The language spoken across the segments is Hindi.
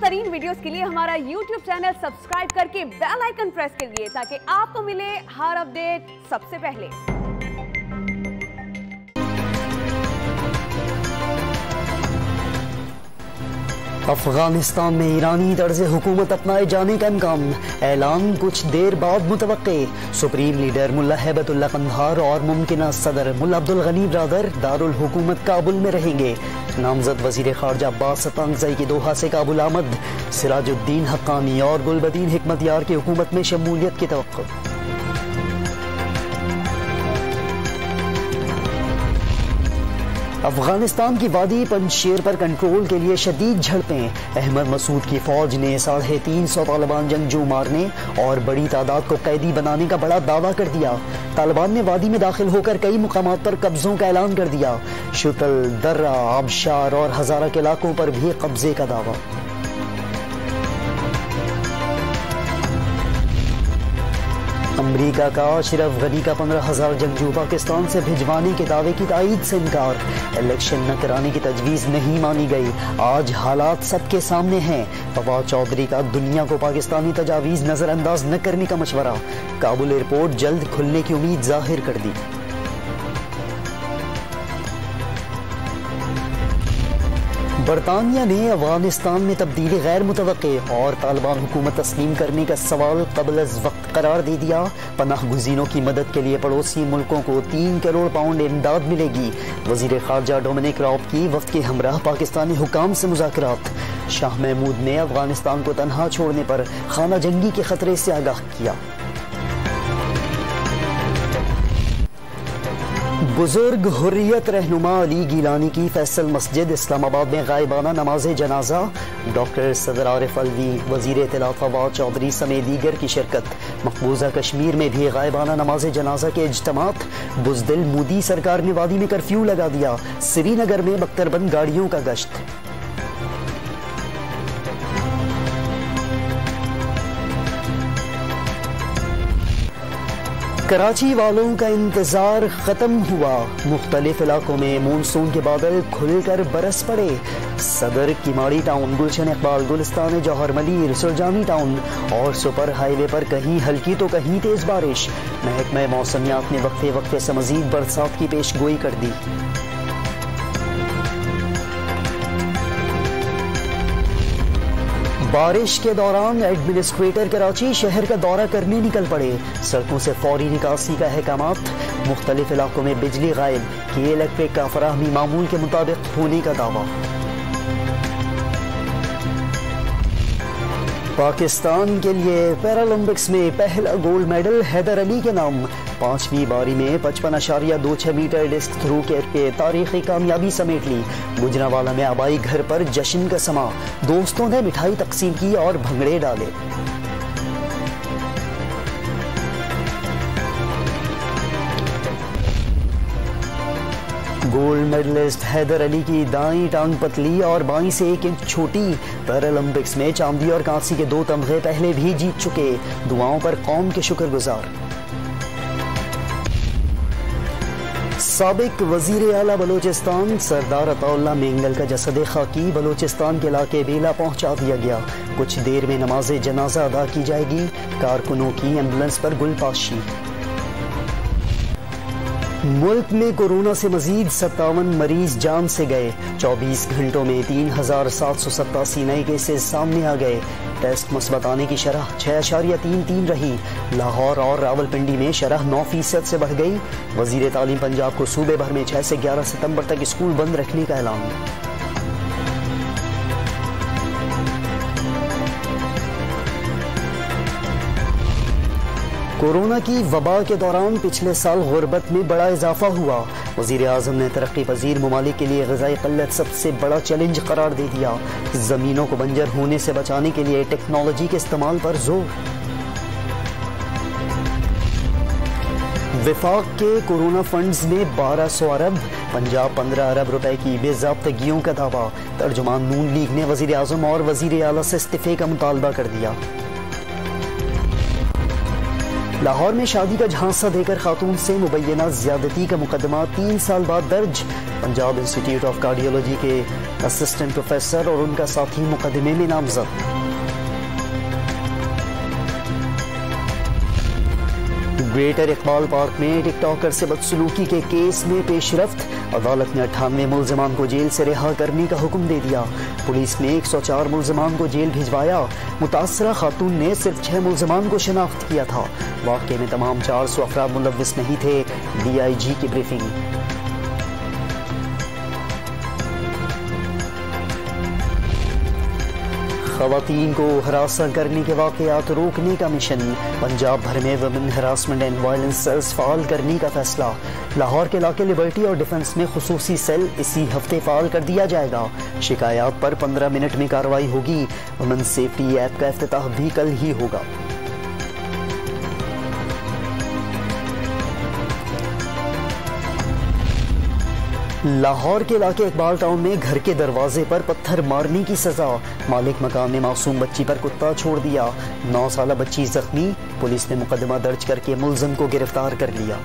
तरीन वीडियोस के लिए हमारा YouTube चैनल सब्सक्राइब करके बेल आइकन प्रेस करिए ताकि आपको मिले हर अपडेट सबसे पहले। अफगानिस्तान में ईरानी तर्ज हुकूमत अपनाए जाने का इम्कान, ऐलान कुछ देर बाद मुतवक्के। सुप्रीम लीडर मुल्ला हैबतुल्लाह कंधार और मुमकिना सदर मुल्ला अब्दुल गनी ब्रादर दारुल हुकूमत काबुल में रहेंगे। नामजद वजीर खारजा अब्बास सतांगज़ई की दोहा से काबुल आमद। सिराजुद्दीन हक्कानी और गुलबदीन हिकमतयार की हुकूमत में शमूलियत की तवक्को। अफगानिस्तान की वादी पंजशेर पर कंट्रोल के लिए शदीद झड़पें। अहमद मसूद की फौज ने 350 तालिबान जंगजू मारने और बड़ी तादाद को कैदी बनाने का बड़ा दावा कर दिया। तालिबान ने वादी में दाखिल होकर कई मुकामात पर कब्जों का ऐलान कर दिया। शुतल, दर्रा, आबशार और हजारा के इलाकों पर भी कब्जे का दावा। अमरीका का अशरफ गनी का 15,000 जंगजू पाकिस्तान से भिजवाने के दावे की तायीद से इनकार। इलेक्शन न कराने की तजवीज़ नहीं मानी गई। आज हालात सबके सामने हैं। फवाद चौधरी का दुनिया को पाकिस्तानी तजावीज़ नजरअंदाज न करने का मशवरा। काबुल एयरपोर्ट जल्द खुलने की उम्मीद जाहिर कर दी। बरतानिया ने अफगानिस्तान में तब्दीली गैर मुतवक्के और तालिबान हुकूमत तस्लीम करने का सवाल कबल अज़ वक्त करार दे दिया। पनाह गुज़ीनों की मदद के लिए पड़ोसी मुल्कों को 3 करोड़ पाउंड इमदाद मिलेगी। वज़ीर खारजा डोमिनिक राब की वफ़द के हमराह पाकिस्तानी हुकाम से मुज़ाकरात। शाह महमूद ने अफगानिस्तान को तनहा छोड़ने पर खाना जंगी के खतरे से आगाह किया। बुजुर्ग हुर्रियत रहनुमा अली गिलानी की फैसल मस्जिद इस्लामाबाद में गायबाना नमाज जनाजा। डॉक्टर सदर आरिफ अलवी, वजीर इत्तलात फवाद चौधरी समेत दीगर की शिरकत। मकबूजा कश्मीर में भी गायबाना नमाज जनाजा के इज्तमात। बुज़दिल मोदी सरकार ने वादी में कर्फ्यू लगा दिया। श्रीनगर में बख्तरबंद गाड़ियों का गश्त। कराची वालों का इंतजार खत्म हुआ। मुख्तलिफ इलाकों में मानसून के बादल खुलकर बरस पड़े। सदर, किमाड़ी टाउन, गुलशन इकबाल, गुलिस्तान जौहर मलीर, सुरजानी टाउन और सुपर हाईवे पर कहीं हल्की तो कहीं तेज बारिश। महकमा मौसमियात ने वक्फे वक्फे से मजीद बरसात की पेश गोई कर दी। बारिश के दौरान एडमिनिस्ट्रेटर कराची शहर का दौरा करने निकल पड़े। सड़कों से फौरी निकासी का अहकामात। मुख्तलिफ इलाकों में बिजली गायब। की इलेक्ट्रिक का फराहमी मामूल के मुताबिक होने का दावा। पाकिस्तान के लिए पैरालंपिक्स में पहला गोल्ड मेडल हैदर अली के नाम। 5वीं बारी में 55.26 मीटर डिस्क थ्रू के तारीखी कामयाबी समेट ली। गुजरांवाला में आबाई घर पर जश्न का समा। दोस्तों ने मिठाई तकसीम की और भंगड़े डाले। गोल्ड मेडलिस्ट हैदर अली की दाईं टांग पतली और बाईं से 1 इंच छोटी। पैरालंपिक्स में चांदी और कांसी के 2 तमगे पहले भी जीत चुके। दुआओं पर कौम के शुक्रगुजार। साबिक वजीर आला बलोचिस्तान सरदार अताउल्लाह मेंगल का जसद खाकी बलोचिस्तान के इलाके बेला पहुंचा दिया गया। कुछ देर में नमाज जनाजा अदा की जाएगी। कारकुनों की एम्बुलेंस पर गुलपाशी। मुल्क में कोरोना से मजीद 57 मरीज जान से गए। 24 घंटों में 3,787 नए केसेस सामने आ गए। टेस्ट मुस्बत आने की शरह 6.33 रही। लाहौर और रावलपिंडी में शरह 9% से बढ़ गई। वजीर तालीम पंजाब को सूबे भर में 6 से 11 सितंबर तक स्कूल बंद रखने का ऐलान। कोरोना की वबा के दौरान पिछले साल गुर्बत में बड़ा इजाफा हुआ। वज़ीर आज़म ने तरक्की पजीर ममालिक के लिए ग़िज़ाई क़िल्लत सबसे बड़ा चैलेंज करार दे दिया। ज़मीनों को बंजर होने से बचाने के लिए टेक्नोलॉजी के इस्तेमाल पर जोर। विफाक के कोरोना फंड्स में 1200 अरब, पंजाब 15 अरब रुपए की बेज़ाब्तगियों का दावा। तर्जुमान नून लीग ने वज़ीर आज़म और वज़ीर आला से इस्तीफ़े का मुतालबा कर दिया। लाहौर में शादी का झांसा देकर खातून से मुबैना ज्यादती का मुकदमा 3 साल बाद दर्ज। पंजाब इंस्टीट्यूट ऑफ कार्डियोलॉजी के असिस्टेंट प्रोफेसर और उनका साथी मुकदमे में नामजद। ग्रेटर इकबाल पार्क में टिकटॉकर से बदसलूकी के केस में पेशरफ्त, अदालत ने 98 मुल्ज़िमान को जेल से रिहा करने का हुक्म दे दिया। पुलिस ने 104 मुल्ज़िमान को जेल भिजवाया। मुतासरा खातून ने सिर्फ 6 मुल्ज़िमान को शनाख्त किया था। वाक़े में तमाम 400 अफराद मुलव्विस नहीं थे। DIG की ब्रीफिंग। ख़वातीन को हरासा करने के वाक़यात रोकने का मिशन। पंजाब भर में women harassment and violence cells फाल करने का फैसला। लाहौर के इलाके लिबर्टी और डिफेंस में खुसूसी सेल इसी हफ्ते फाल कर दिया जाएगा। शिकायत पर 15 मिनट में कार्रवाई होगी। वुमेन सेफ्टी ऐप का इफ्तिताह भी कल ही होगा। लाहौर के इलाके इकबाल टाउन में घर के दरवाजे पर पत्थर मारने की सजा। मालिक मकान ने मासूम बच्ची पर कुत्ता छोड़ दिया। 9 साला बच्ची जख्मी। पुलिस ने मुकदमा दर्ज करके मुलजिम को गिरफ्तार कर लिया।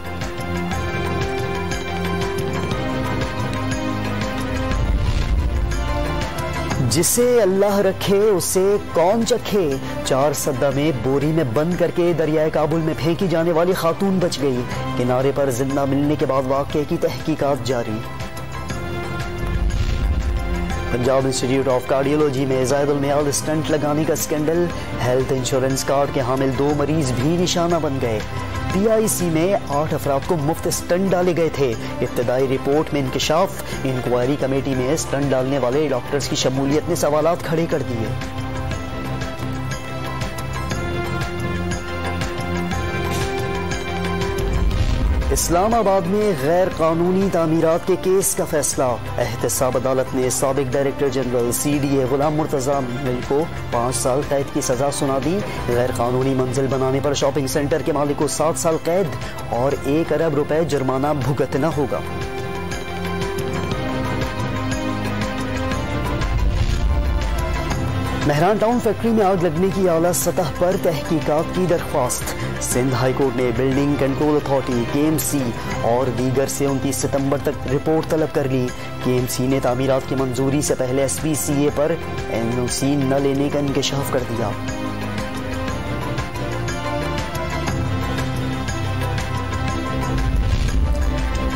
जिसे अल्लाह रखे उसे कौन चखे। 4 सद्दा में बोरी में बंद करके दरियाए काबुल में फेंकी जाने वाली खातून बच गई। किनारे पर जिंदा मिलने के बाद वाक़े की तहकीकात जारी। पंजाब इंस्टीट्यूट ऑफ कार्डियोलॉजी में ज़ायदुल मियाल स्टंट लगाने का स्कैंडल। हेल्थ इंश्योरेंस कार्ड के हामिल 2 मरीज भी निशाना बन गए। PIC में 8 अफराद को मुफ्त स्टंट डाले गए थे। इब्तदाई रिपोर्ट में इंकशाफ। इंक्वायरी कमेटी में स्टंट डालने वाले डॉक्टर्स की शमूलियत ने सवालात खड़े कर दिए। इस्लामाबाद में गैर कानूनी तामीरात के केस का फैसला। एहतसाब अदालत ने साबिक डायरेक्टर जनरल CDA गुलाम मुर्तज़ा मिल को 5 साल कैद की सजा सुना दी। गैर कानूनी मंजिल बनाने पर शॉपिंग सेंटर के मालिक को 7 साल कैद और 1 अरब रुपए जुर्माना भुगतना होगा। महरान टाउन फैक्ट्री में आग लगने की आला सतह पर तहकीकात की दरख्वास्त। सिंध हाई कोर्ट ने बिल्डिंग कंट्रोल अथॉरिटी KMC और दीगर से 29 सितंबर तक रिपोर्ट तलब कर ली। KMC ने तामीरात की मंजूरी से पहले SPCA पर NOC न लेने का इंकशाफ कर दिया।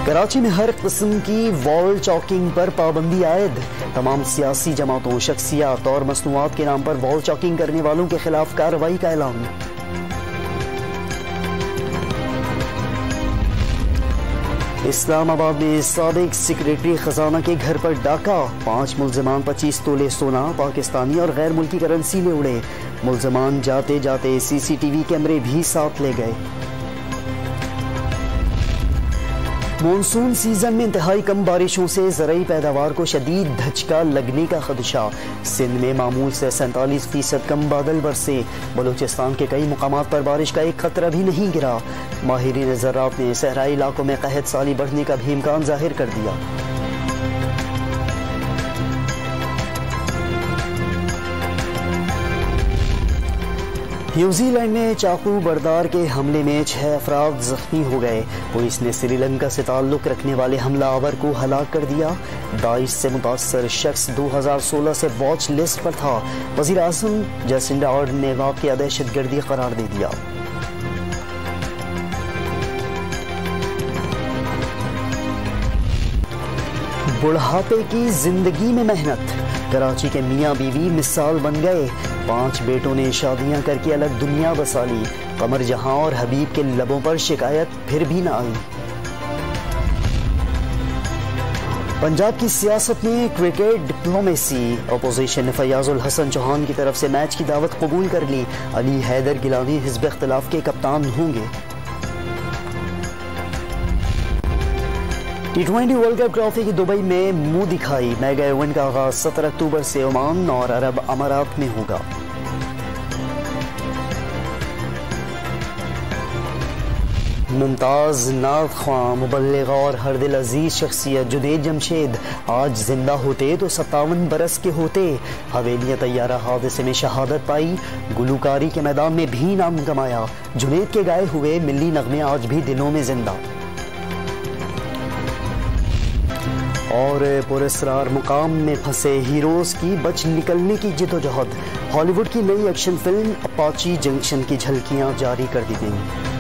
कराची में हर किस्म की वॉल चॉकिंग पर पाबंदी आयद। तमाम सियासी जमातों, शख्सियात और मसनूआत के नाम पर वॉल चॉकिंग करने वालों के खिलाफ कार्रवाई का ऐलान। इस्लामाबाद में साबिक सेक्रेटरी खजाना के घर पर डाका। 5 मुल्जिमान 25 तोले सोना, पाकिस्तानी और गैर मुल्की करेंसी ले उड़े। मुल्जिमान जाते जाते CCTV कैमरे भी साथ ले गए। मॉनसून सीजन में इंतहाई कम बारिशों से ज़राई पैदावार को शदीद धचका लगने का खदशा। सिंध में मामूल से 47% कम बादल बरसे। बलूचिस्तान के कई मुकामात पर बारिश का एक खतरा भी नहीं गिरा। माहिरीन ज़राअत ने सहराई इलाकों में कहत साली बढ़ने का भी इम्कान जाहिर कर दिया। न्यूजीलैंड में चाकू बरदार के हमले में 6 अफराद जख्मी हो गए। पुलिस ने श्रीलंका से ताल्लुक रखने वाले हमलावर को हलाक कर दिया। दाइश से मुतासर शख्स 2016 से वॉच लिस्ट पर था। वज़ीर आज़म जैसिंडा आर्डन ने वाक़या दहशतगर्दी करार दे दिया। बुढ़ापे की जिंदगी में मेहनत। कराची के मियाँ बीवी मिसाल बन गए। 5 बेटों ने शादियां करके अलग दुनिया बसा ली। कमर जहां और हबीब के लबों पर शिकायत फिर भी ना आई। पंजाब की सियासत में क्रिकेट डिप्लोमेसी। अपोजिशन ने फयाजुल हसन चौहान की तरफ से मैच की दावत कबूल कर ली। अली हैदर गिलानी हिज़्ब इख्तिलाफ के कप्तान होंगे। T20 वर्ल्ड कप ट्रॉफी की दुबई में मुंह दिखाई। मेगा इवेंट का आगाज 17 अक्टूबर से ओमान और अरब अमारात में होगा। मुमताज नाज़ ख्वां, मुबल्लिग और हर दिल अजीज शख्सियत जुनैद जमशेद आज जिंदा होते तो 57 बरस के होते। हवेलिया तैयारा हादसे में शहादत पाई। गुलूकारी के मैदान में भी नाम कमाया। जुनैद के गाए हुए मिल्ली नगमे आज भी दिलों में जिंदा। और पुरस्कार मुकाम में फंसे हीरोज़ की बच निकलने की जिदोजहद। हॉलीवुड की नई एक्शन फिल्म अपाची जंक्शन की झलकियां जारी कर दी गई।